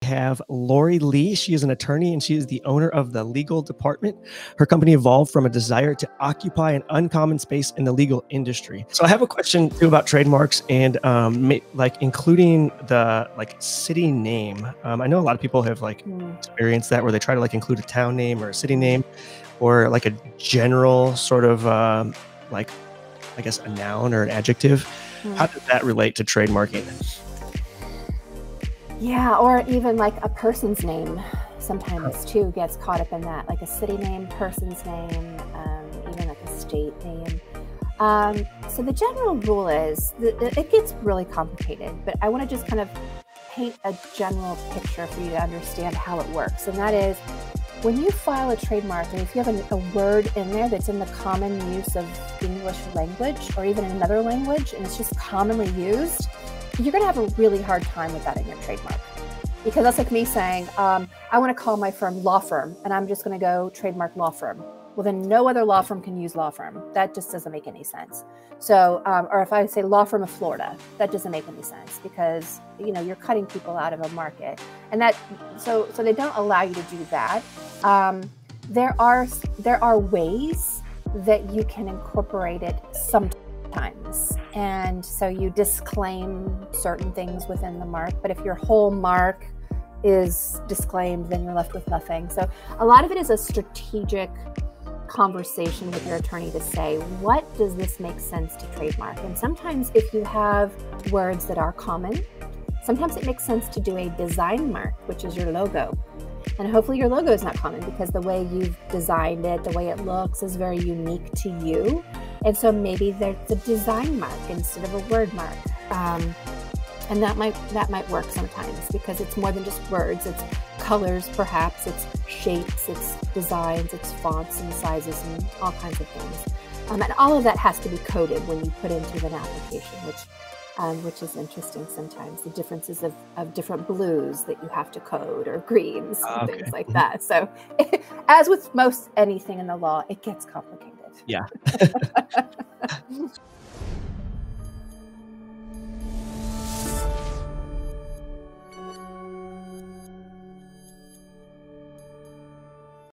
have Laurie Lee. She is an attorney and she is the owner of the legal department. Her company evolved from a desire to occupy an uncommon space in the legal industry. So I have a question too about trademarks and like including the city name. I know a lot of people have experienced that where they try to include a town name or a city name or like a general sort of I guess a noun or an adjective. How does that relate to trademarking? Yeah, or even like a person's name sometimes too gets caught up in that, like a city name, person's name, even like a state name. So the general rule is, it gets really complicated, but I want to just kind of paint a general picture for you to understand how it works. And that is, when you file a trademark, and if you have a word in there that's in the common use of English language or even another language, and it's just commonly used, you're going to have a really hard time with that in your trademark. Because that's like me saying, I want to call my firm law firm, and I'm just going to go trademark law firm. Well, then no other law firm can use law firm. That just doesn't make any sense. So, or if I say law firm of Florida, that doesn't make any sense because, you know, you're cutting people out of a market. And that, so they don't allow you to do that. There are ways that you can incorporate it sometimes. And so you disclaim certain things within the mark, but if your whole mark is disclaimed, then you're left with nothing. So a lot of it is a strategic conversation with your attorney to say, what does this make sense to trademark? And sometimes if you have words that are common, sometimes it makes sense to do a design mark, which is your logo. And hopefully your logo is not common because the way you've designed it, the way it looks is very unique to you. And so maybe there's a design mark instead of a word mark. And that might work sometimes because it's more than just words. It's colors, perhaps. It's shapes, it's designs, it's fonts and sizes and all kinds of things. And all of that has to be coded when you put into an application, which is interesting sometimes. The differences of different blues that you have to code or greens and things like that. So as with most anything in the law, it gets complicated. Yeah.